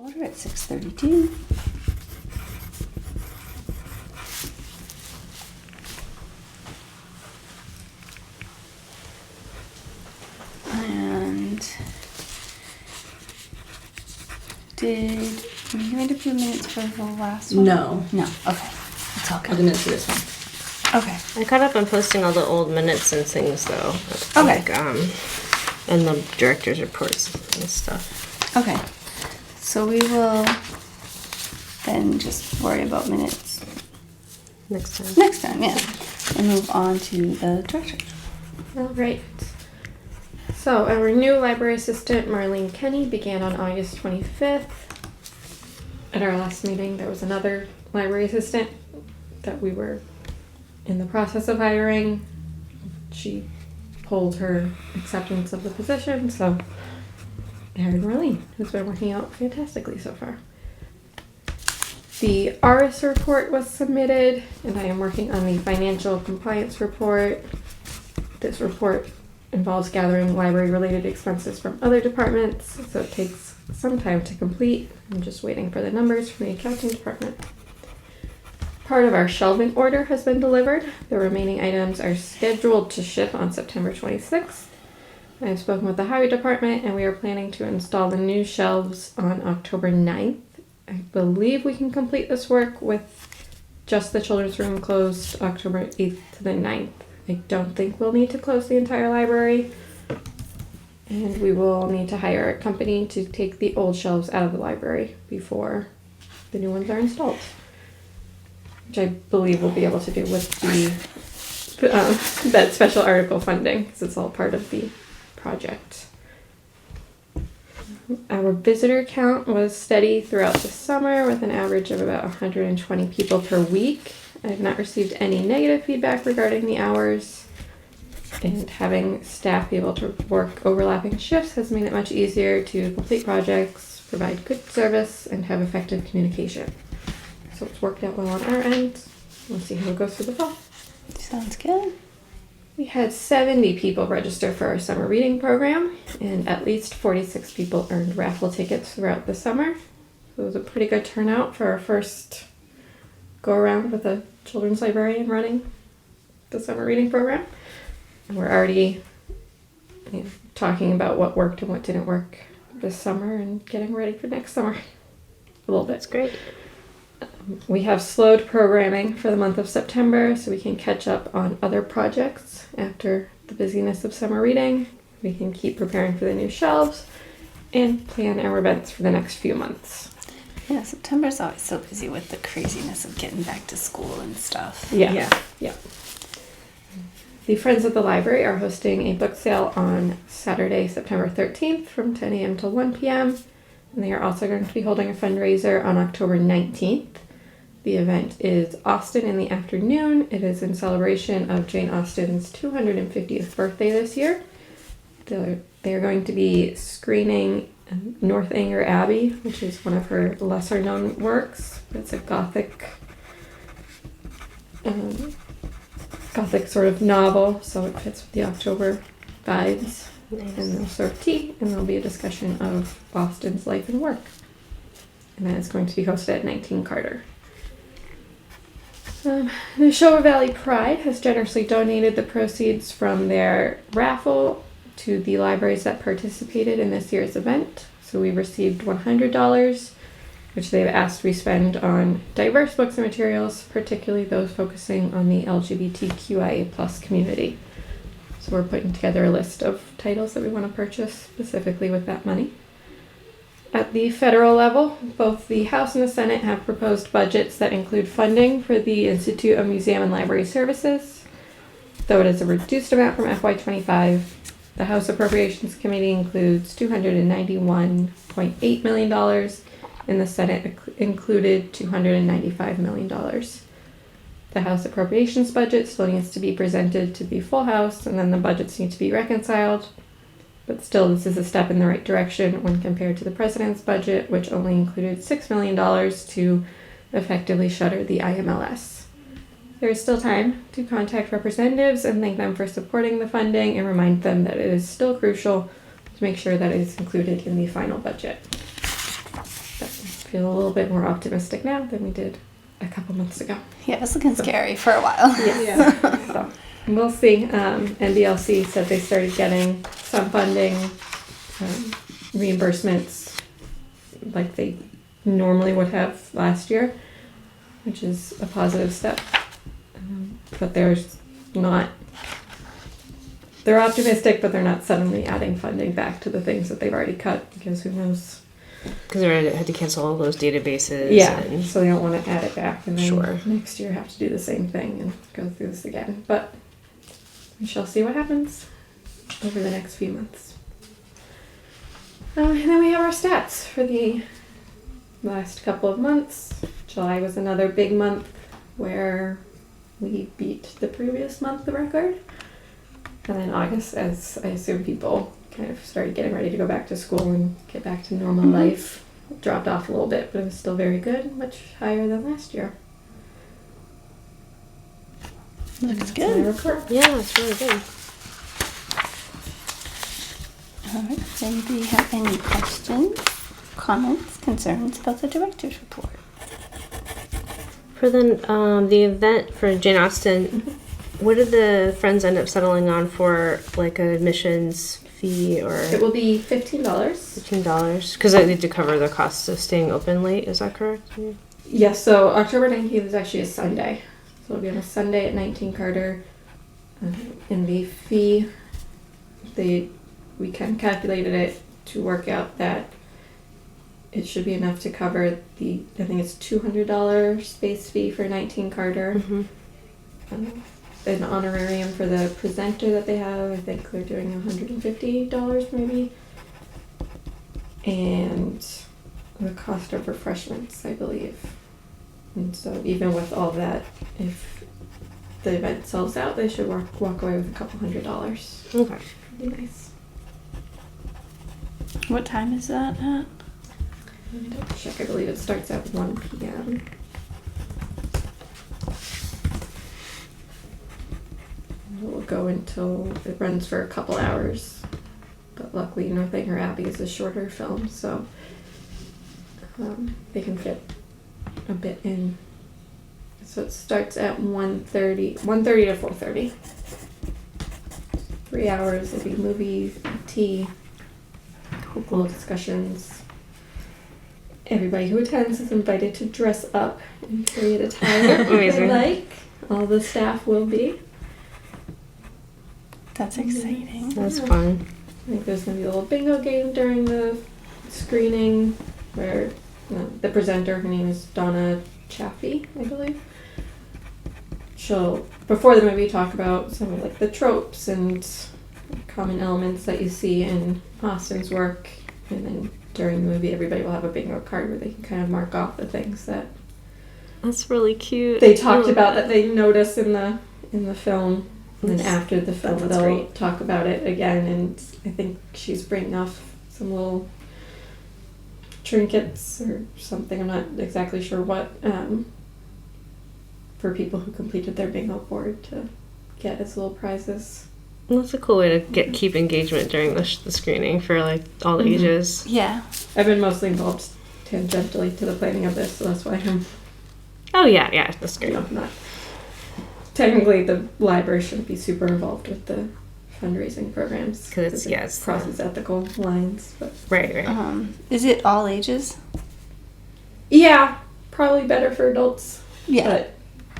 order at 6:32. And did you made a few minutes for the last one? No. No. Okay. It's all I'll good. do minutes for this one. Okay. I caught up on posting all the old minutes and things though. Okay. Like, and the director's reports and stuff. Okay. So we will then just worry about minutes Next time. next time, yeah. And move on to the director. All right. So our new library assistant, Marlene Kenny, began on August 25th. At our last meeting, there was another library assistant that we were in the process of hiring. She pulled her acceptance of the position, so I hired Marlene, who's been working out fantastically so far. The ARIS report was submitted, and I am working on the financial compliance report. This report involves gathering library-related expenses from other departments, so it takes some time to complete. I'm just waiting for the numbers from the accounting department. Part of our shelving order has been delivered. The remaining items are scheduled to ship on September 26th. I have spoken with the highway department, and we are planning to install the new shelves on October 9th. I believe we can complete this work with just the children's room closed October 8th to the 9th. I don't think we'll need to close the entire library, and we will need to hire a company to take the old shelves out of the library before the new ones are installed, which I believe we'll be able to do with that special article funding, because it's all part of the project. Our visitor count was steady throughout the summer with an average of about 120 people per week. I have not received any negative feedback regarding the hours, and having staff be able to work overlapping shifts has made it much easier to complete projects, provide good service, and have effective communication. So it's worked out well on our end. We'll see how it goes through the fall. Sounds good. We had 70 people register for our summer reading program, and at least 46 people earned raffle tickets throughout the summer. So it was a pretty good turnout for our first go around with a children's librarian running the summer reading program. And we're already talking about what worked and what didn't work this summer and getting ready for next summer a little bit. That's great. We have slowed programming for the month of September so we can catch up on other projects after the busyness of summer reading. We can keep preparing for the new shelves and plan our events for the next few months. Yeah, September's always so busy with the craziness of getting back to school and stuff. Yeah. The Friends of the Library are hosting a book sale on Saturday, September 13th from 10 a.m. to 1 p.m. And they are also going to be holding a fundraiser on October 19th. The event is Austen in the afternoon. It is in celebration of Jane Austen's 250th birthday this year. They're going to be screening Northanger Abbey, which is one of her lesser known works. It's a Gothic sort of novel, so it fits with the October vibes. Nice. And they'll serve tea, and there'll be a discussion of Austen's life and work. And that is going to be hosted at 19 Carter. The Neshoba Valley Pride has generously donated the proceeds from their raffle to the libraries that participated in this year's event. So we received $100, which they've asked we spend on diverse books and materials, particularly those focusing on the LGBTQIA+ community. So we're putting together a list of titles that we want to purchase specifically with that money. At the federal level, both the House and the Senate have proposed budgets that include funding for the Institute of Museum and Library Services. Though it is a reduced amount from FY25, the House Appropriations Committee includes $291.8 million, and the Senate included $295 million. The House Appropriations budget still needs to be presented to the full House, and then the budgets need to be reconciled. But still, this is a step in the right direction when compared to the President's budget, which only included $6 million to effectively shutter the IMLS. There is still time to contact representatives and thank them for supporting the funding and remind them that it is still crucial to make sure that it is included in the final budget. That's feel a little bit more optimistic now than we did a couple months ago. Yeah, it was looking scary for a while. Yes. So we'll see. NBLC said they started getting some funding, reimbursements like they normally would have last year, which is a positive step. But there's not, they're optimistic, but they're not suddenly adding funding back to the things that they've already cut, because who knows. Because they had to cancel all those databases. Yeah, And so they don't want to add it back and then Sure. next year have to do the same thing and go through this again. But we shall see what happens over the next few months. And then we have our stats for the last couple of months. July was another big month where we beat the previous month, the record. And then August, as I assume people kind of started getting ready to go back to school and get back to normal life, dropped off a little bit, but it was still very good, much higher than last year. Looks That's good. my report. yeah, it's really good. All right. Does anybody have any questions, comments, concerns about the director's report? For the event for Jane Austen, what did the friends end up settling on for, like, an admissions fee or It will be $15. $15? Because they need to cover the cost of staying open late. Is that correct? Yes, so October 19th is actually a Sunday. So it'll be on a Sunday at 19 Carter. And the fee, we kind of calculated it to work out that it should be enough to cover I think it's $200 space fee for 19 Carter. Mm-hmm. An honorarium for the presenter that they have. I think they're doing $150 maybe. And the cost of refreshments, I believe. And so even with all that, if the event sells out, they should walk away with a couple $100. Okay. Pretty nice. What time is that at? Let me double check. I believe it starts at 1 p.m. It will go until it runs for a couple hours. But luckily, Northanger Abbey is a shorter film, so they can fit a bit in. So it starts at 1:30 to 4:30. 3 hours. It'll be movies, tea, cool discussions. Everybody who attends is invited to dress up in period attire if they Amazing. like. All the staff will be. That's exciting. That's fun. I think there's going to be a little bingo game during the screening where the presenter, her name is Donna Chaffee, I believe. She'll, before the movie, talk about some of like the tropes and common elements that you see in Austen's work, and then during the movie everybody will have a bingo card where they can kind of mark off the things that That's really cute. they talked about that they notice in the film. And then after the film, That's they'll great. talk about it again, and I think she's bringing off some little trinkets or something. I'm not exactly sure what, for people who completed their bingo board to get as little prizes. That's a cool way to keep engagement during the screening for, like, all the Mhm. ages. Yeah. I've been mostly involved tangentially to the planning of this, so that's why I'm, Oh, yeah, that's great. not. Technically, the library shouldn't be super involved with the fundraising programs 'Cause it's the- crosses ethical lines, but Right. Is it all ages? yeah, probably better for adults. Yeah. But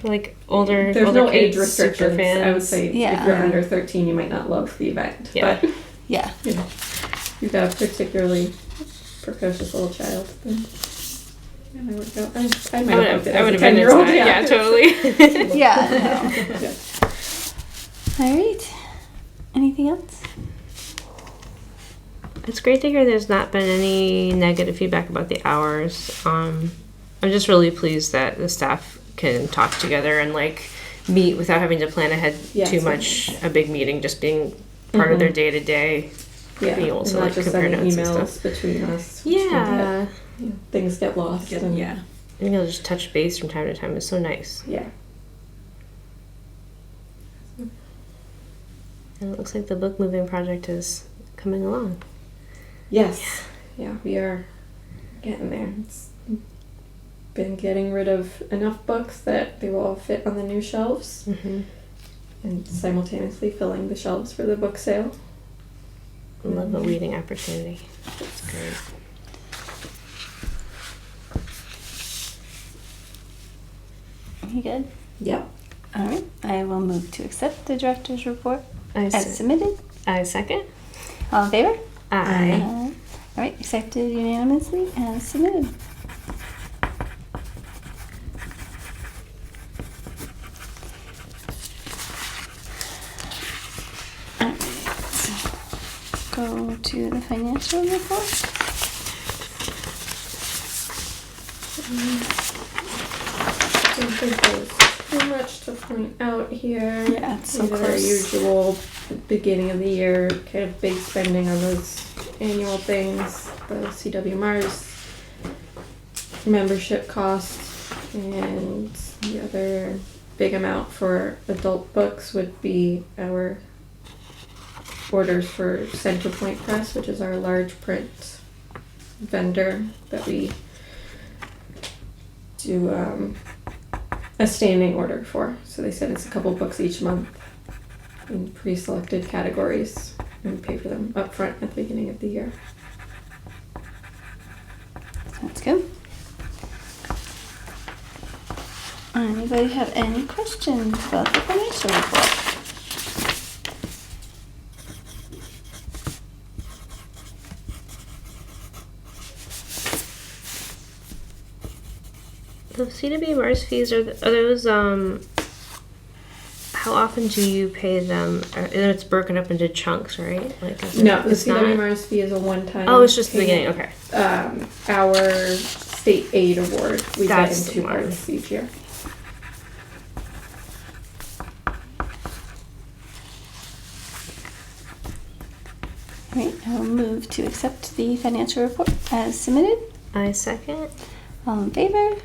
Like, older there's older no age kids, super restrictions. fans. I would say Yeah. if you're under 13, you might not love the event. Yeah. But Yeah. you know, if you've got a particularly precocious little child, then yeah, I would go. I might have booked it I as would a have been 10-year-old. that. Yeah, totally. Yeah. Yeah. All right. Anything else? It's great to hear there's not been any negative feedback about the hours. I'm just really pleased that the staff can talk together and, like, meet without having to plan ahead Yes, too much. A big meeting, just being part of their day to day. Yeah, Being able and to, not like, just compare sending notes and emails stuff. between us. which can Yeah. get, things get lost. And, Yeah. Being able to just touch base from time to time is so nice. Yeah. And it looks like the book moving project is coming along. Yes. Yeah, we are getting there. It's been getting rid of enough books that they will all fit on the new shelves, and simultaneously filling the shelves for the book sale. I love a weeding opportunity. That's great. You good? Yep. All right. I will move to accept the director's report I as submitted. second. All in favor? Aye. All right. Accepted unanimously as submitted. All right. Go to the financial report. I don't think there's too much to point out here. Yeah, it's so These are our close. usual beginning of the year kind of big spending on those annual things, the CW Mars membership costs, and the other big amount for adult books would be our orders for Centerpoint Press, which is our large print vendor that we do a standing order for. So they said it's a couple books each month in pre-selected categories, and we pay for them up front at the beginning of the year. Sounds good. Anybody have any questions about the financial report? The CW Mars fees are those how often do you pay them? And it's broken up into chunks, right? Like No, the it's CW not- Mars fee is a one-time. Oh, it's just the payment. beginning. Okay. Our state aid award we That's get the in two one. parts each year. All right. I will move to accept the financial report as submitted. I second. All in favor?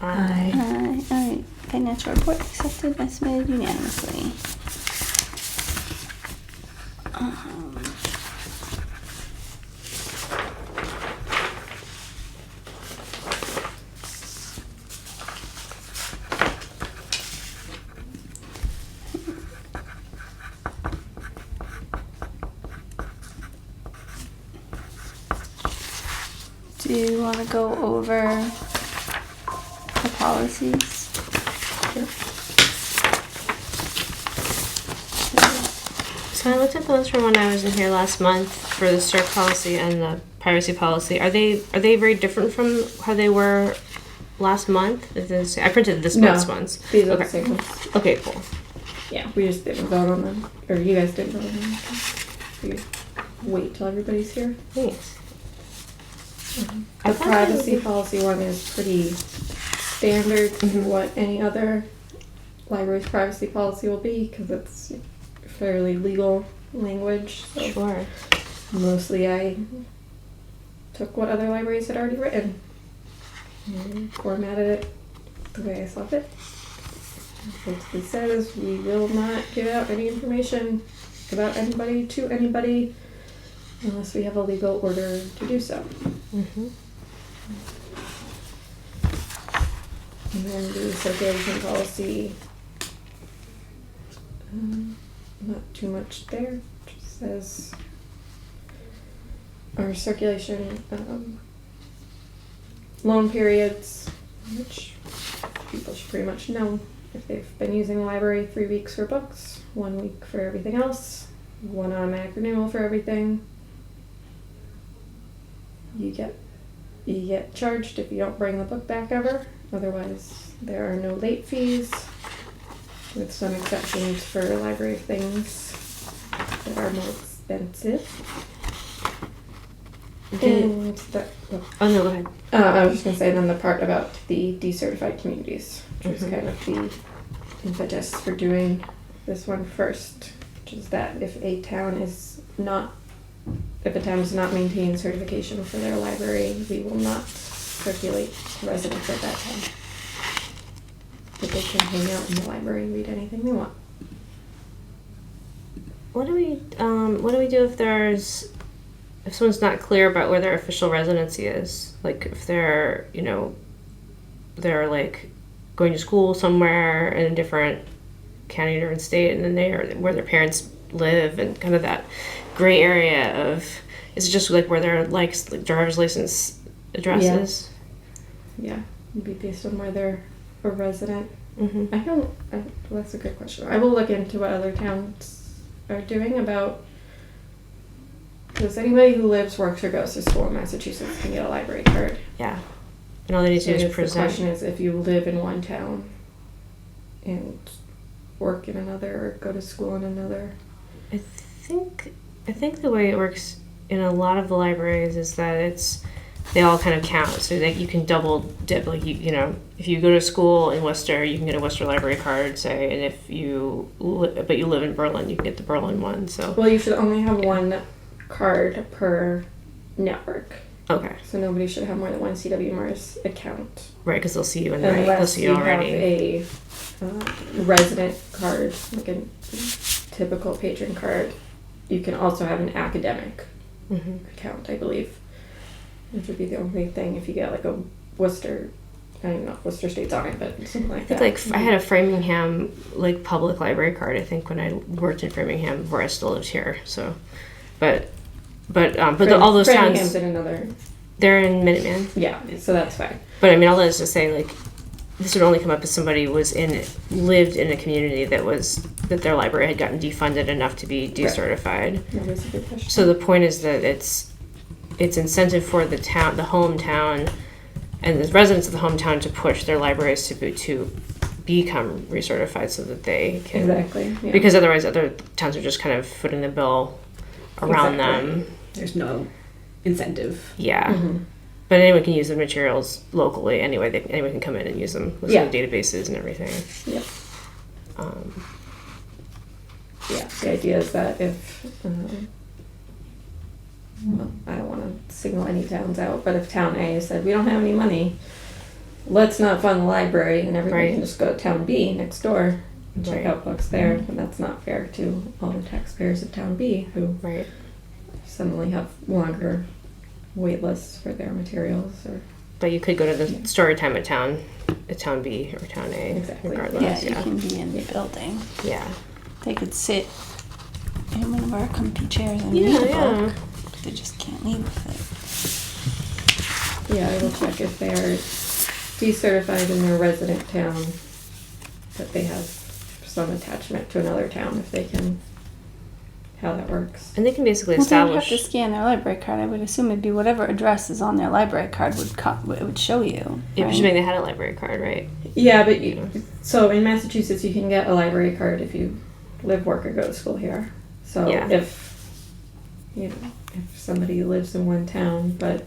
Aye. Aye. All right. Financial report accepted as submitted unanimously. Do you want to go over the policies? So I looked at the ones from when I was in here last month for the CERC policy and the piracy policy. Are they very different from how they were last month? I printed this No. month's ones. These are the Okay. same ones. Okay, cool. Yeah, we just didn't vote on them, or you guys didn't vote on them. We wait till everybody's here. Thanks. The thought privacy they would be- policy one is pretty standard to Mhm. what any other library's privacy policy will be, because it's fairly legal language. So Sure. mostly I took what other libraries had already written and formatted it the way I saw fit. It basically says we will not give out any information about anybody to anybody unless we have a legal order to do so. Mm-hmm. And then the circulation policy, not too much there. Just says our circulation loan periods, which people should pretty much know if they've been using the library. 3 weeks for books, 1 week for everything else, 1 automatic renewal for everything. You get charged if you don't bring the book back ever. Otherwise, there are no late fees, with some exceptions for library things that are more expensive. And Oh no, go ahead. I was just gonna say then the part about the decertified communities, which was kind of the impetus for doing this one first, which is that if a town is not maintaining certification for their library, we will not circulate to residents of that town. But they can hang out in the library and read anything they want. What do we do if there's if someone's not clear about where their official residency is, like if they're, they're like going to school somewhere in a different county, different state, and then they are where their parents live, and kind of that gray area of, is it just like where their like driver's license address is? Yeah, it'd be based on where they're a resident. Mm-hmm. That's a good question. I will look into what other towns are doing about, because anybody who lives, works, or goes to school in Massachusetts can get a library card. Yeah. And all they need to do is The present. question is, if you live in one town and work in another, or go to school in another. I think the way it works in a lot of the libraries is that they all kind of count, so that you can double dip. Like if you go to school in Worcester, you can get a Worcester library card, say, and if but you live in Berlin, you can get the Berlin one. So Well, you should only have one card per network. okay, So nobody should have more than one CW Mars account. right, because they'll see you in the they'll Unless see you you have already. a resident card, like a typical patron card. You can also have an academic Mm-hmm. account, I believe. Which would be the only thing if you get like a Worcester, I don't know if Worcester State's on it, but something like that. Like I had a Framingham like public library card, I think, when I worked in Framingham before I still lived here. So, but all those Framingham's towns, in another. they're in Minuteman. Yeah, so that's fine. But I mean, all that is to say, like, this would only come up if somebody lived in a community that their library had gotten defunded enough to be decertified. That was a good question. So the point is that it's incentive for the hometown, and the residents of the hometown to push their libraries to become recertified, so that they can. Exactly. Yeah. Because otherwise, other towns are just kind of footing the bill around Exactly. them. There's no incentive. Yeah. Mhm. But anyone can use the materials locally anyway. Anyone can come in and use them with Yeah. the databases and everything. Yep. Um, Yeah. The idea is that if well, I don't want to signal any towns out, but if Town A said we don't have any money, let's not fund the library, and everybody Right. can just go to Town B next door and check Right. out books there, and that's not fair to all the taxpayers of Town B who right. suddenly have longer wait lists for their materials. Or But you could go to the story time at Town B or Town A, Exactly. regardless. Yeah, Yeah. you can be in the building. Yeah. They could sit in one of our comfy chairs and Yeah, read a yeah. book. They just can't leave with it. yeah, I will check if they are decertified in their resident town, that they have some attachment to another town, if they can, how that works. And they can basically Well, they would have establish. to scan their library card. I would assume it'd be whatever address is on their library card it would show you. Yeah, right? presuming they had a library card, right? Yeah, but so in Massachusetts, you can get a library card if you live, work, or go to school here. So Yeah. if somebody lives in one town, but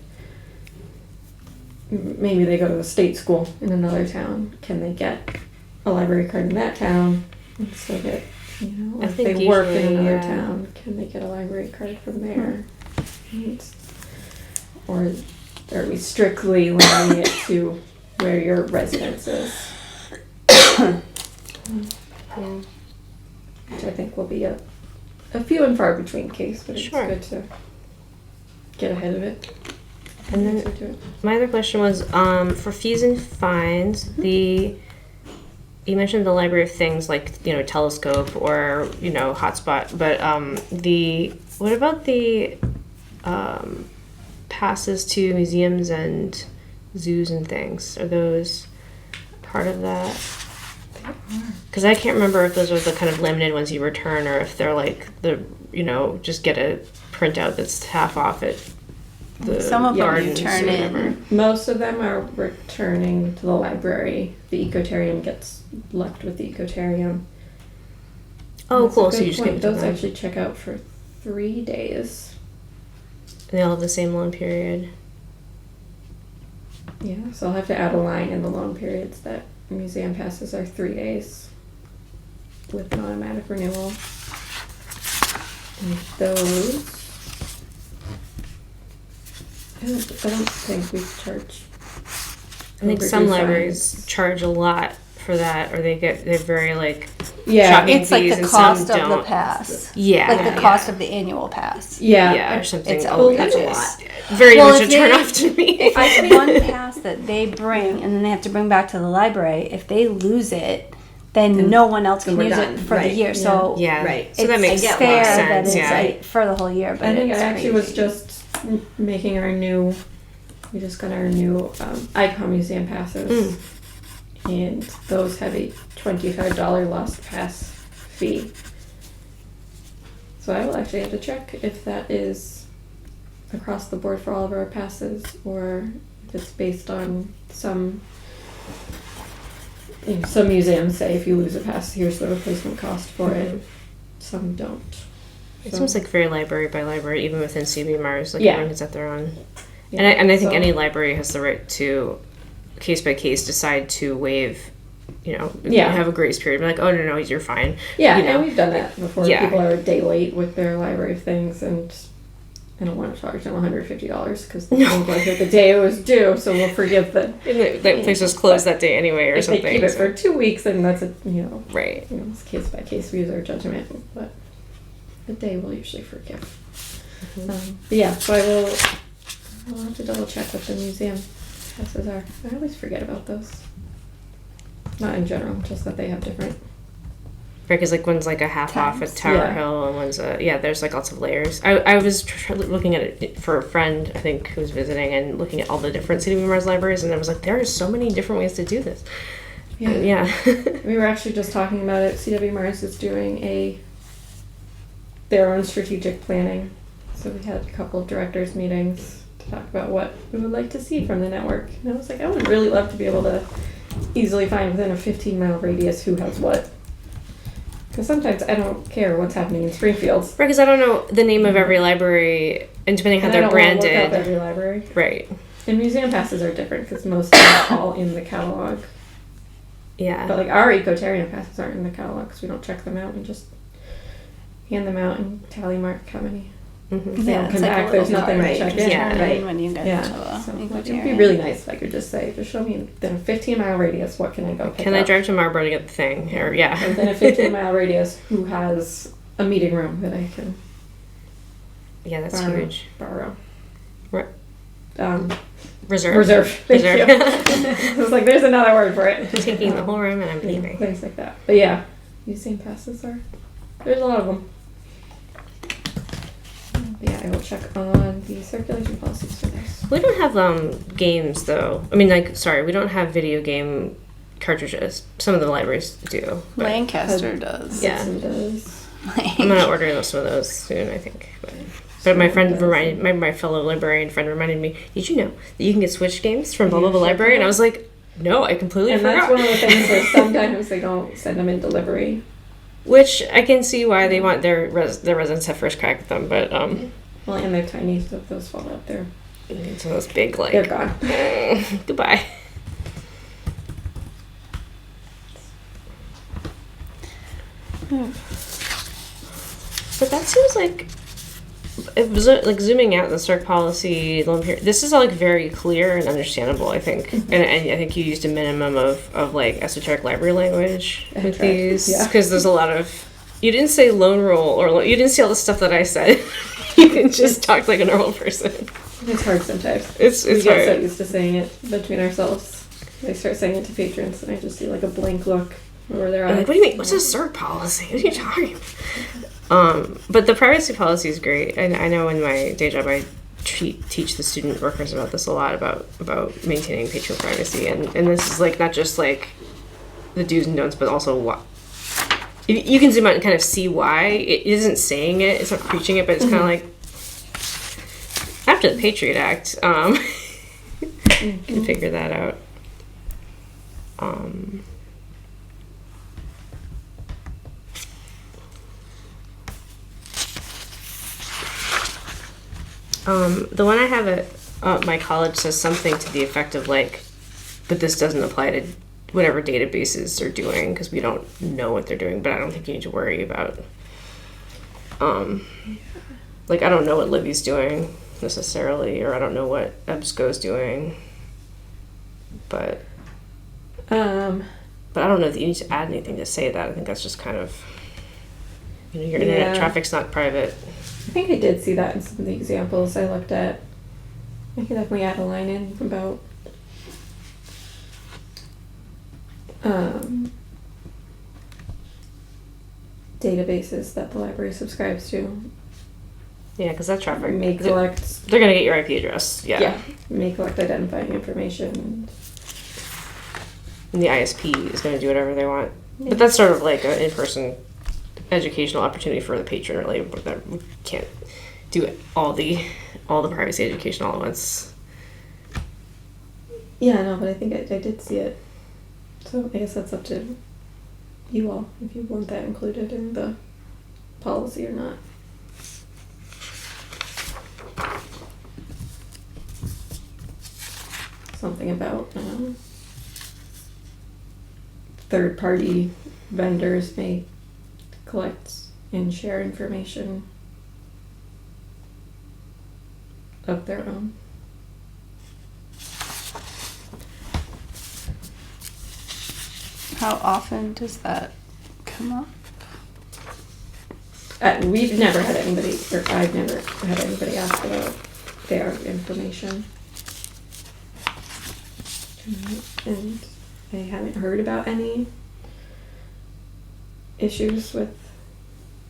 maybe they go to a state school in another town, can they get a library card in that town and still get, I if they think work in usually, another yeah. town, can they get a library card from there? And- or are we strictly limiting it to where your residence is? Yeah. Which I think will be a few and far between case, but it's Sure. good to get ahead of it. And then Answer to it. my other question was for fees and fines. You mentioned the library of things like telescope or hotspot, but what about the passes to museums and zoos and things? Are those part of that? Because I can't remember if those are the kind of limited ones you return, or if they're like just get a printout that's half off at the Some of them you gardens turn or in. whatever. Most of them are returning to the library. The ecotarium gets left with the ecotarium. Oh, That's a cool. good So you just point. give it to Those them. actually check out for 3 days. And they all have the same loan period. Yeah, so I'll have to add a line in the loan periods that museum passes are 3 days with an automatic renewal. And those, I don't think we charge. I think some overdue libraries fines. charge a lot for that, or they're very Yeah. shopping It's like fees the and cost some of the don't. pass. Yeah. Like the cost of the annual pass. Yeah, or something. It's Oh, outrageous. that's a lot. Very Well, much a if turn they- off to me. If it's one pass that they bring and then they have to bring back to the library, if they lose it, then no one else then can we're use done. it for the Right. year. So Yeah, Right. So that it's makes fair that sense. it's Yeah. like for the whole year. But I think I it's actually was crazy. just making our new. We just got our new Icon Museum passes, and those have a $25 lost pass fee. So I will actually have to check if that is across the board for all of our passes, or if it's based on some. Some museums say if you lose a pass, here's the replacement cost for it. Some don't. It So- seems like very library by library, even within CBMRs. Like Yeah. everyone has at their own. Yeah, And I think so- any library has the right to, case by case, decide to waive. Yeah. Have a grace period. Be like, oh no, you're fine. Yeah, you know. and we've done that before. Yeah. People are a day late with their library things, and I don't want to charge them $150 because they think like the day it was due, so we'll forgive the. And that place was closed that day anyway, or If something. they keep it so- for 2 weeks, then that's a right. it's case by case. We use our judgment, but a day we'll usually forgive. But yeah, so I'll have to double check what the museum passes are. I always forget about those. Not in general, just that they have different. Because like one's like a half off at Times. Tower Yeah. Hill, and one's there's like lots of layers. I was looking at it for a friend I think who was visiting and looking at all the different City of Mars libraries, and I was like, there are so many different ways to do this. And yeah. We were actually just talking about it. CW Mars is doing their own strategic planning. So we had a couple of directors meetings to talk about what we would like to see from the network. And I was like, I would really love to be able to easily find within a 15-mile radius who has what. Because sometimes I don't care what's happening in Springfield. Right, because I don't know the name of every library, and depending how And I they're don't want to look branded. up every library. Right. And museum passes are different because most of them are all in the catalog. Yeah. But like our Ecotarian passes aren't in the catalog because we don't check them out. We just hand them out and tally mark how many. Mhm. If they don't it's come like a back, little there's nothing card to check you in. Yeah, turn right. when you get Yeah. to a So like, it would be Ecotarian. really nice if I could just say, just show me within a 15-mile radius what can I go pick Can I up. drive to Marlboro to get the thing? Or Or yeah. within a 15-mile radius who has a meeting room that I can Yeah, that's borrow. huge. borrow. Right. Reserve. Reserve. Thank Reserve. you. I was like, there's another word for it. Taking the whole room and I'm Yeah, leaving. things like that. But yeah, museum passes there's a lot of them. But yeah, I will check on the circulation policies for this. We don't have games though. I mean, like, sorry, we don't have video game cartridges. Some of the libraries do. But Lancaster does. Yeah. It does. I'm gonna order some of those soon, I think. But my friend reminded my fellow librarian friend reminded me, did you know that you can get Switch games from blah blah blah library? And I was like, no, I completely And forgot. that's one of the things where sometimes they don't send them in delivery. Which I can see why they want their residents to have first crack at them, but Well, and they're tiny, so if those fall out there, some of those big like they're gone. goodbye. But that seems like it was like zooming out the CERC policy. This is all like very clear and understandable, I think, and I think you used a minimum of like esoteric library language I with tried, these yeah. because there's a lot of. You didn't say lone rule or you didn't say all the stuff that I said. You can just talk like a normal person. It's hard sometimes. It's We get so hard. used to saying it between ourselves. I start saying it to patrons, and I just see like a blank look over their I'm eyes. like, what do you mean? What's a CERC policy? What are you talking about? But the privacy policy is great, and I know in my day job I teach the student workers about this a lot about maintaining patron privacy, and this is like not just like the do's and don'ts, but also what you can zoom out and kind of see why it isn't saying it, it's not preaching it, but it's kind of like after the Patriot Act, you can figure that out. The one I have at my college says something to the effect of like, but this doesn't apply to whatever databases are doing because we don't know what they're doing, but I don't think you need to worry about. Like I don't know what Libby's doing necessarily, or I don't know what EBSCO's doing, but But I don't know if you need to add anything to say that. I think that's just kind of, your internet traffic's not private. I think I did see that in some of the examples I looked at. I could definitely add a line in about databases that the library subscribes to. Yeah, because that traffic, May collect. they're going to get your IP address. Yeah. May collect identifying information. And the ISP is going to do whatever they want. But that's sort of like an in-person educational opportunity for the patron, really. But we can't do all the privacy education all at once. Yeah, no, but I think I did see it. So I guess that's up to you all if you want that included in the policy or not. Something about third-party vendors may collect and share information of their own. How often does that come up? We've never had anybody, or I've never had anybody ask about their information. And I haven't heard about any issues with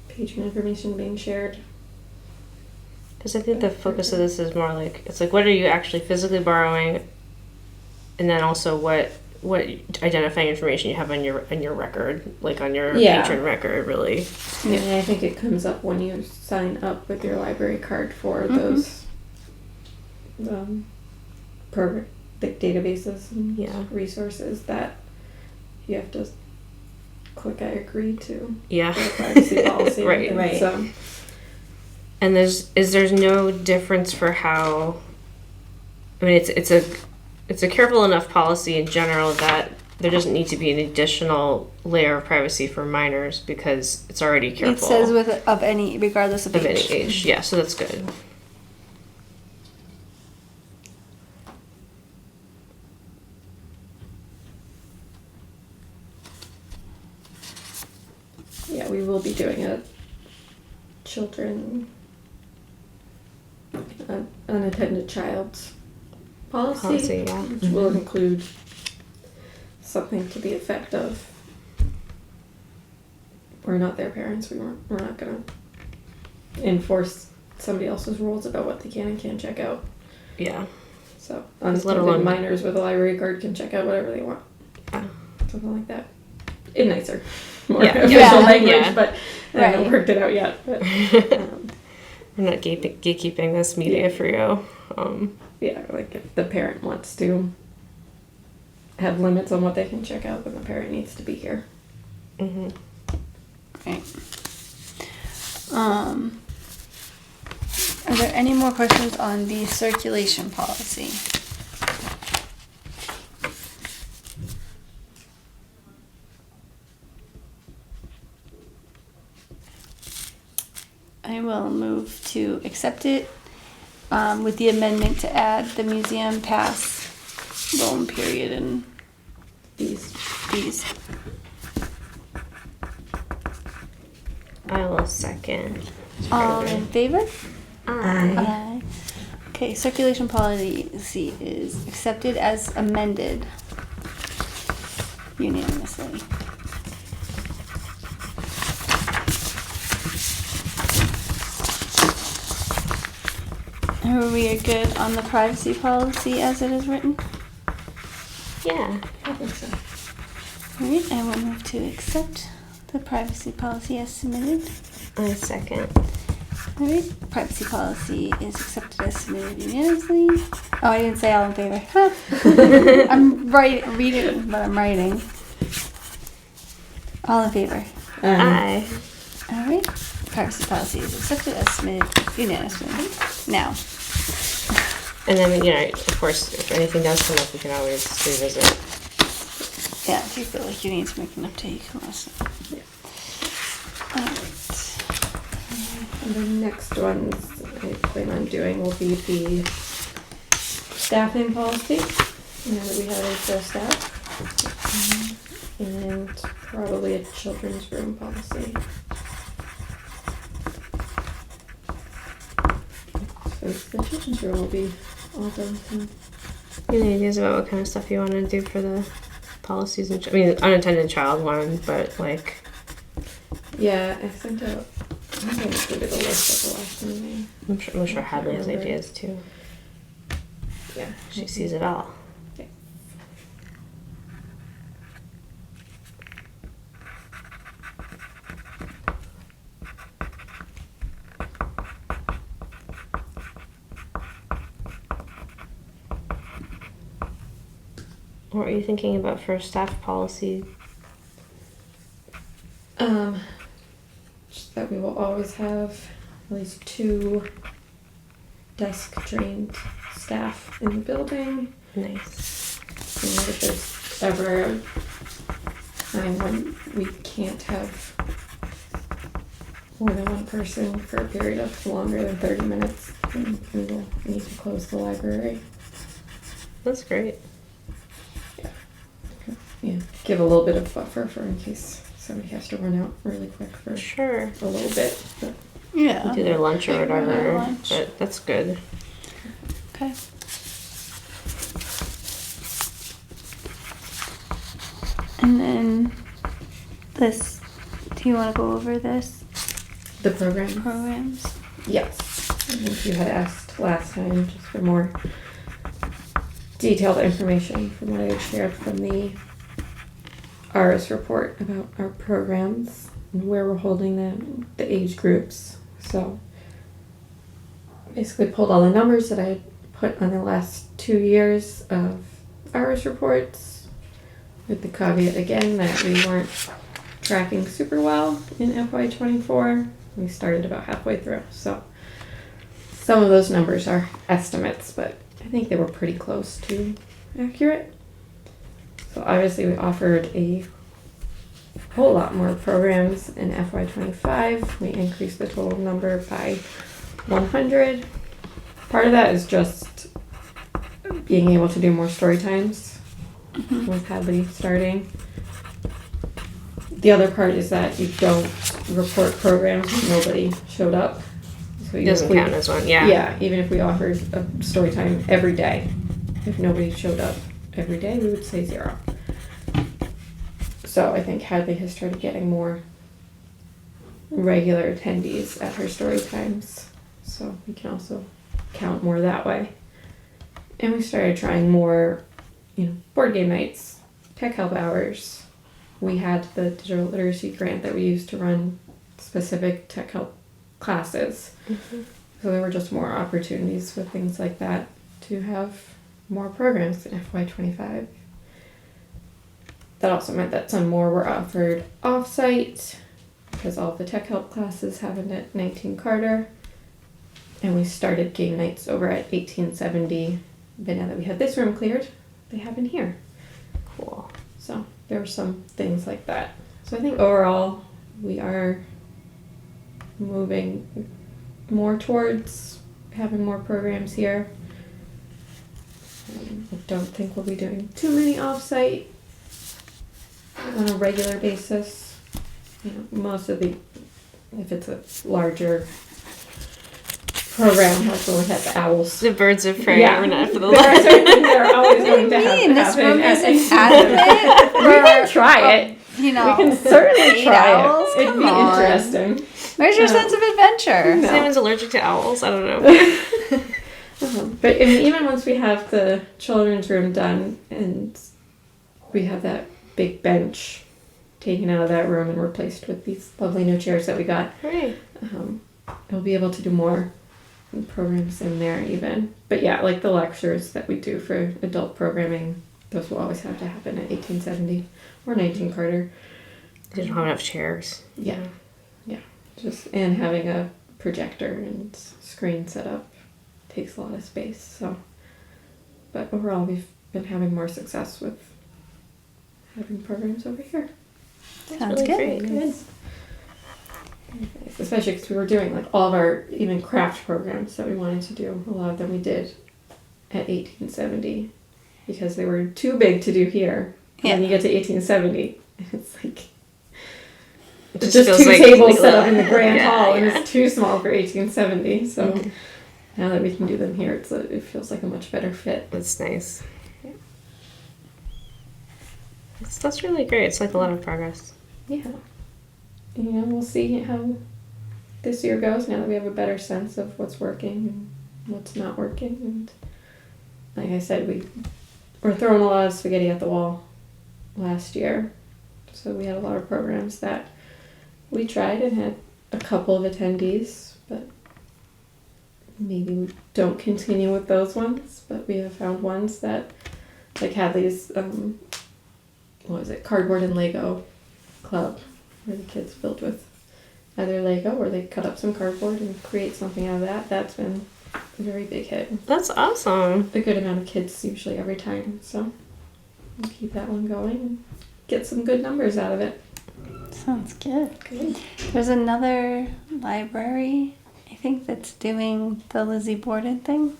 patron information being shared. Because I think the focus of this is more like, it's like, what are you actually physically borrowing? And then also what identifying information you have on your record, like on your patron record, really. Yeah, and I think it comes up when you sign up with your library card for those databases and resources that you have to click I agree to the privacy policy. Right. So. And there's no difference for how, I mean, it's a careful enough policy in general that there doesn't need to be an additional layer of privacy for minors because it's already careful. It says regardless of age. Any age, yeah, so that's good. Yeah, we will be doing a unattended child's policy, which will include something to the effect of, we're not their parents, we're not going to enforce somebody else's rules about what they can and can't check out. Yeah. So unattended minors with a library card can check out whatever they want. Yeah. Something like that. In nicer, more official language, but I haven't worked it out yet. But, we're not gatekeeping this media for you. Yeah, like if the parent wants to have limits on what they can check out, then the parent needs to be here. Mm-hmm. Right. Are there any more questions on the circulation policy? I will move to accept it with the amendment to add the museum pass loan period and fees. I will second. All in favor? Aye. Aye. Okay, circulation policy is accepted as amended unanimously. Are we good on the privacy policy as it is written? Yeah, I think so. Alright, I will move to accept the privacy policy as submitted. I second. Alright, privacy policy is accepted as submitted unanimously. Oh, I didn't say all in favor. I'm reading, but I'm writing. All in favor? Aye. Alright, privacy policy is accepted as submitted unanimously. Now. And then, of course, if anything does come up, we can always revisit. Yeah, if you feel like you need to make an update, you can let us know. Yeah. Alright. And the next ones I plan on doing will be the staffing policy. Now that we have a full staff. And probably a children's room policy. So the children's room will be all done soon. Any ideas about what kind of stuff you want to do for the policies and I mean unattended child one, but like Yeah, I sent out. I think I included a list at the last meeting. I'm sure Hadley has Remember. ideas too. Yeah, She sees it all. Yeah. What were you thinking about for staff policy? Just that we will always have at least 2 desk-trained staff in the building. Nice. And if there's ever a time when we can't have more than one person for a period of longer than 30 minutes, then we will need to close the library. That's great. Yeah, give a little bit of buffer for in case somebody has to run out really quick for Sure. a little bit. But Yeah. Do their lunch or Take their whatever. lunch. But that's good. Okay. And then this, do you want to go over this the program, programs? yes, I think you had asked last time just for more detailed information from what I had shared from the RS report about our programs and where we're holding them, the age groups. So basically pulled all the numbers that I had put on the last 2 years of RS reports, with the caveat again that we weren't tracking super well in FY24. We started about halfway through, so some of those numbers are estimates, but I think they were pretty close to accurate. So obviously we offered a whole lot more programs in FY25. We increased the total number by 100. Part of that is just being able to do more story times with Hadley starting. The other part is that you don't report programs when nobody showed up. So It doesn't count as one, yeah. Yeah, even if we offered a story time every day, if nobody showed up every day, we would say 0. So I think Hadley has started getting more regular attendees at her story times, so we can also count more that way. And we started trying more, board game nights, tech help hours. We had the digital literacy grant that we used to run specific tech help classes. Mm-hmm. So there were just more opportunities with things like that to have more programs in FY25. That also meant that some more were offered off-site because all of the tech help classes happened at 19 Carter. And we started game nights over at 1870. But now that we had this room cleared, they happen here. Cool. So there were some things like that. So I think overall we are moving more towards having more programs here. I don't think we'll be doing too many off-site on a regular basis. Most of the, if it's a larger program, like when we had the owls. The birds of prey Yeah. are not for the There are light. certain things that are always What going do to you have mean? This room happen at isn't adequate We can try it. you know, We can certainly 8 try owls? it. It'd be Come on. interesting. Where's your No. sense of adventure? No. Someone's allergic to owls? I don't know. But I mean, even once we have the children's room done and we have that big bench taken out of that room and replaced with these lovely new chairs that we got, Hooray. we'll be able to do more programs in there even. But yeah, like the lectures that we do for adult programming, those will always have to happen at 1870 or 19 Carter. They don't have enough chairs. Yeah. And having a projector and screen set up takes a lot of space. So, but overall, we've been having more success with having programs over here. Sounds really good. great. Nice. Especially because we were doing like all of our even craft programs that we wanted to do. A lot of them we did at 1870 because they were too big to do here. Yeah. Then you get to 1870, and it's like It just feels two like tables set up in the grand Yeah, hall, and yeah. it's too small for 1870. So now that we can do them here, it feels like a much better fit. That's nice. Yeah. That's really great. It's like a lot of progress. Yeah. You know, we'll see how this year goes now that we have a better sense of what's working and what's not working. And like I said, we're throwing a lot of spaghetti at the wall last year. So we had a lot of programs that we tried and had a couple of attendees, but maybe we don't continue with those ones. But we have found ones that like Hadley's, cardboard and Lego club, where the kids build with either Lego or they cut up some cardboard and create something out of that. That's been a very big hit. That's awesome. A good amount of kids usually every time, so we'll keep that one going and get some good numbers out of it. Sounds good. There's another library, I think, that's doing the Lizzie Borden thing.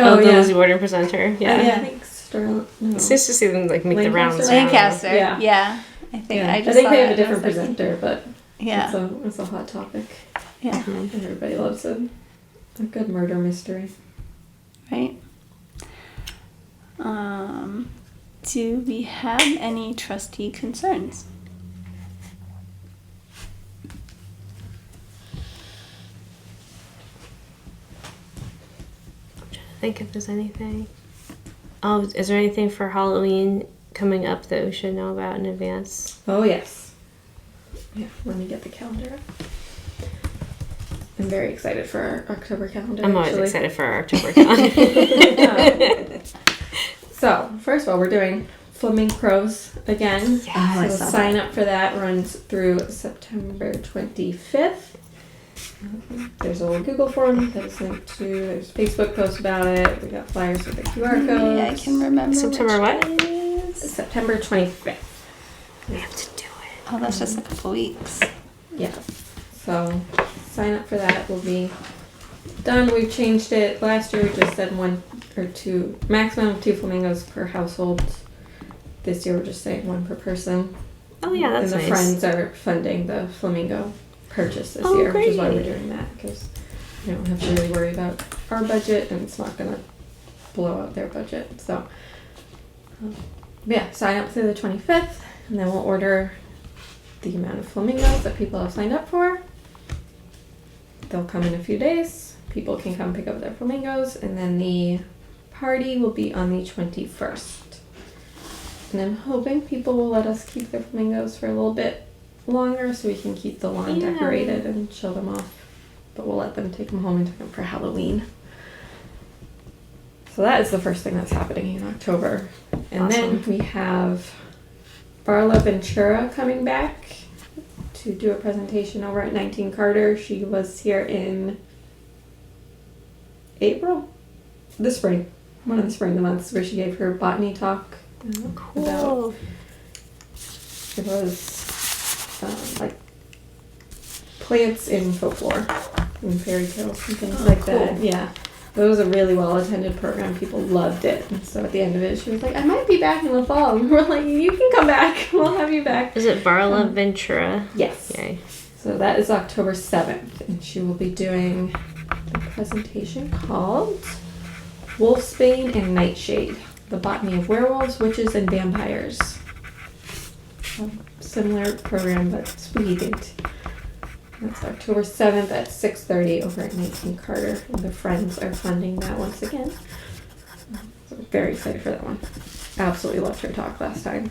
Oh, the Lizzie Borden presenter. Yeah. I think Sterling. No. It's nice to see them like make the rounds. Lancaster. around. Lancaster. Yeah. I think Yeah. I I just think saw they have that a different and I was like, presenter, but Yeah. it's a hot topic. Yeah. And everybody loves it. A good murder mystery. Right. Do we have any trustee concerns? I think if there's anything. Oh, is there anything for Halloween coming up that we should know about in advance? Oh, yes. Yeah, let me get the calendar up. I'm very excited for our October calendar. I'm always actually. excited for our October calendar. So, first of all, we're doing Flaming Crows again. I So saw the sign up for that runs through September 25th. There's a little Google form that is linked to, there's a Facebook post about it. We got flyers with the QR codes. Maybe I can remember. September which what? day it is. September 25th. We have to do it. Oh, that's just a couple weeks. Yeah. So sign up for that will be done. We've changed it. Last year we just said one or two, maximum of 2 flamingos per household. This year we're just saying 1 per person. Oh yeah, that's and the nice. Friends are funding the flamingo purchase this Oh, year, which is why we're great. doing that, because we don't have to really worry about our budget and it's not going to blow out their budget. So yeah, sign up through the 25th and then we'll order the amount of flamingos that people have signed up for. They'll come in a few days. People can come pick up their flamingos, and then the party will be on the 21st. And I'm hoping people will let us keep their flamingos for a little bit longer so we can keep the lawn Yeah. decorated and show them off. But we'll let them take them home and take them for Halloween. So that is the first thing that's happening in October. And then we have Barla Ventura coming back to do a presentation over at 19 Carter. She was here in April? The spring. One of the spring months where she gave her botany talk. About, Cool. it was like plants in folklore and fairy tales and things like that. Yeah. It was a really well attended program. People loved it. And so at the end of it, she was like, I might be back in the fall. And we're like, you can come back. We'll have you back. Is it Barla Ventura? Yes. Yay. So that is October 7th. And she will be doing a presentation called Wolfsbane and Nightshade, the botany of werewolves, witches, and vampires. Similar program, but spooky themed. That's October 7th at 6:30 over at 19 Carter. And the Friends are funding that once again. So I'm very excited for that one. Absolutely loved her talk last time.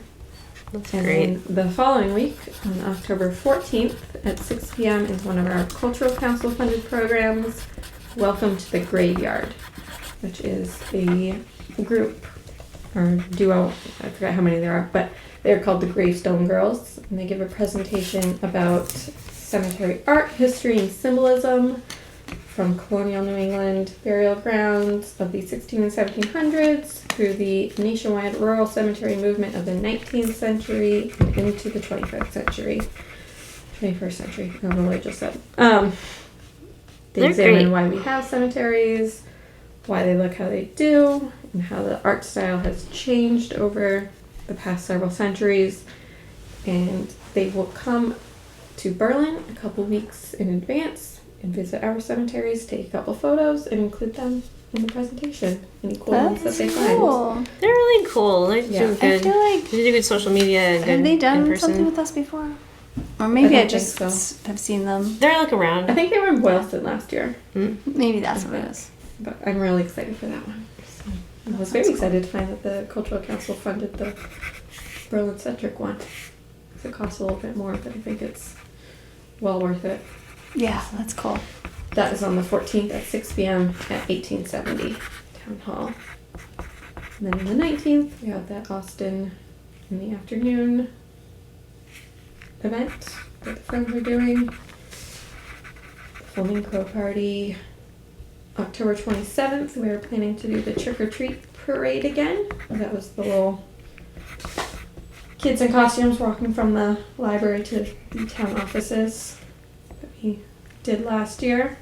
That's And great. then the following week, on October 14th at 6 p.m. is one of our Cultural Council funded programs, Welcome to the Graveyard, which is a group or duo, I forgot how many there are, but they're called the Gravestone Girls, and they give a presentation about cemetery art, history, and symbolism from colonial New England burial grounds of the 16 and 1700s through the nationwide rural cemetery movement of the 19th century and into the 21st century. I don't know what I just said. They They're examine great. why we have cemeteries, why they look how they do, and how the art style has changed over the past several centuries. And they will come to Berlin a couple weeks in advance and visit our cemeteries, take a couple photos, and include them in the presentation. Any cool ones that they find. cool. They're really cool. They Yeah. do I good. feel like They do good social media and good have they in done person. something with us before? Or maybe I, don't just think so. have seen them. They're like around. I think they were in Boylston last year, Maybe that's what it is. but I'm really excited for that one. So, I was Sounds very cool. excited to find that the Cultural Council funded the Berlin-centric one. It costs a little bit more, but I think it's well worth it. Yeah, that's cool. That is on the 14th at 6 p.m. at 1870 Town Hall. And then on the 19th, we have that Austin in the afternoon event that the Friends are doing. The Flaming Crow Party. October 27th, we are planning to do the Trick or Treat Parade again. That was the little kids in costumes walking from the library to the town offices that we did last year.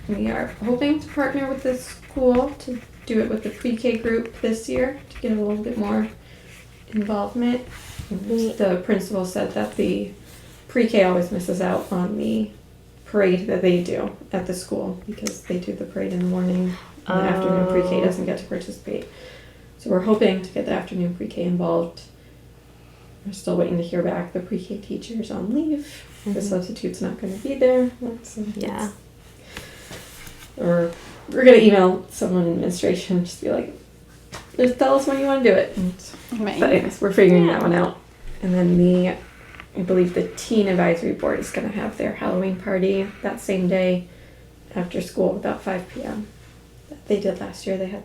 We are hoping to partner with this school to do it with the pre-K group this year to get a little bit more involvement. The principal said that the pre-K always misses out on the parade that they do at the school because they do the parade in the morning and the afternoon pre-K doesn't get to participate. So we're hoping to get the afternoon pre-K involved. We're still waiting to hear back. The pre-K teacher's on leave. The substitute's not going to be there. So Yeah. or we're going to email someone in administration, just be like, just tell us when you want to do it. Right. But anyways, we're figuring that one out. And then I believe the teen advisory board is going to have their Halloween party that same day after school, about 5 p.m. They did last year. They had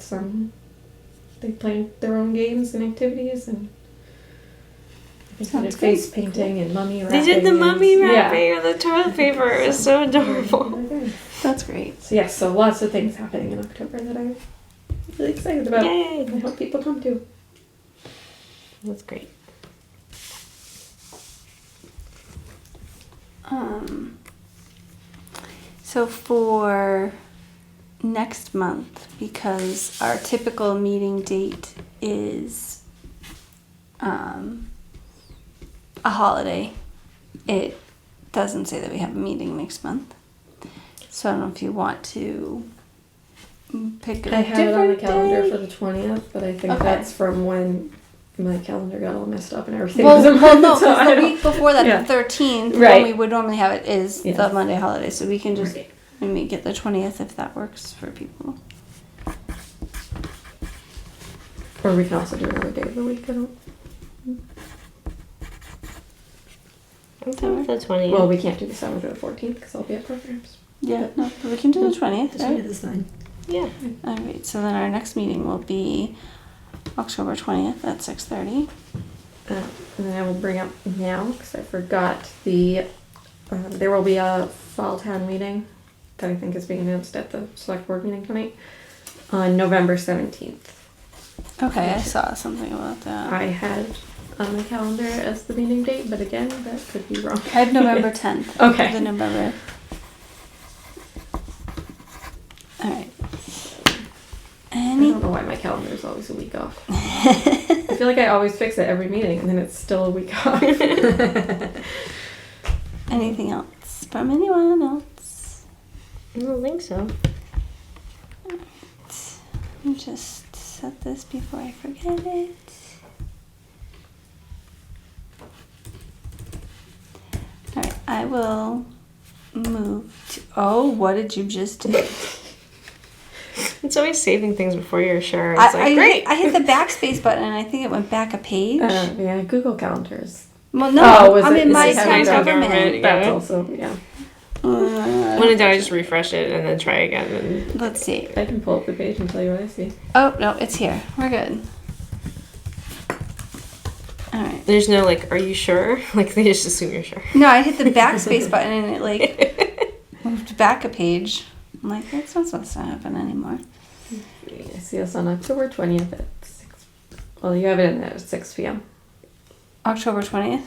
they planned their own games and activities, and they Sounds did good. face painting and mummy wrapping. They did the mummy and- wrapping on the toilet paper. It was so adorable. That's great. So yes, so lots of things happening in October that I'm really excited about. Yay. I hope people come to. That's great. So for next month, because our typical meeting date is a holiday, it doesn't say that we have a meeting next month. So I don't know if you want to pick a I have it on the different calendar day. for the 20th, but I think Okay. that's from when my calendar got all messed up and everything. Well, was a well, no, month, so I because the don't- week before that, Yeah. the 13th, Right. when we would normally have it, is Yes. the Monday holiday. So we can just Right. make it the 20th if that works for people. Or we can also do another day of the week. I don't. I'm fine with the 20th. Well, we can't do the 7th or the 14th because I'll be at programs. Yeah, no, but we can do the 20th, right? is fine. yeah. All right, so then our next meeting will be October 20th at 6:30. And then I will bring up now because I forgot there will be a fall town meeting that I think is being announced at the select board meeting tonight on November 17th. Okay, I saw something about that. I had on the calendar as the meeting date, but again, that could be wrong. I have November 10th. Okay. The November. All right. I Any? don't know why my calendar is always a week off. I feel like I always fix it every meeting and then it's still a week off. Anything else from anyone else? I don't think so. Let me just set this before I forget it. All right, I will move to. Oh, what did you just do? It's always saving things before you're sure. It's great. I hit the backspace button and I think it went back a page. Yeah, Google Calendars. Well, no, Oh, was I'm it- in my is it town town government. government? That's Yeah. also, yeah. When in doubt, I just refresh it and then try again. And Let's see. I can pull up the page and tell you what I see. Oh, no, it's here. We're good. All right. there's no are you sure? Like they just assume you're sure. No, I hit the backspace button and it moved back a page. I'm like, that's not supposed to happen anymore. I see us on October 20th at 6. Well, you have it in there at 6 p.m. October 20th?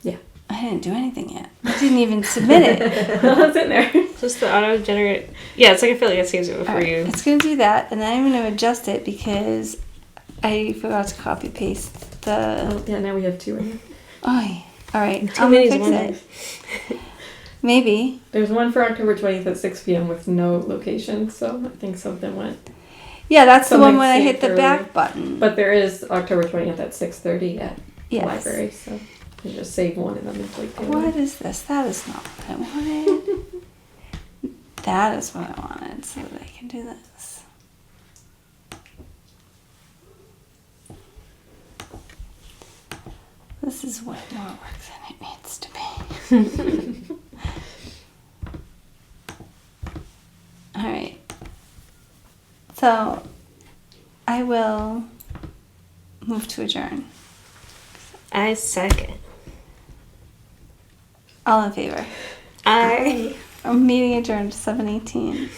Yeah. I didn't do anything yet. I didn't even submit it. Well, it's in there. Just the auto generate. Yeah, it's I feel like it saves it All before right, you. it's going to do that, and then I'm going to adjust it because I forgot to copy paste the. Oh, yeah, now we have two in here. Oh, all right. Too I'm many's gonna one fix it. Maybe. There's one for October 20th at 6 p.m. with no location, so I think something went. Yeah, that's the one Something when I hit saved the earlier. back button. But there is October 20th at 6:30 at Yes. the library, so you just save one and then delete the other. What is this? That is not what I wanted. That is what I wanted, so that I can do this. This is way more work than it needs to be. All right. So I will move to adjourn. I second. All in favor? I. A meeting adjourned 7:18.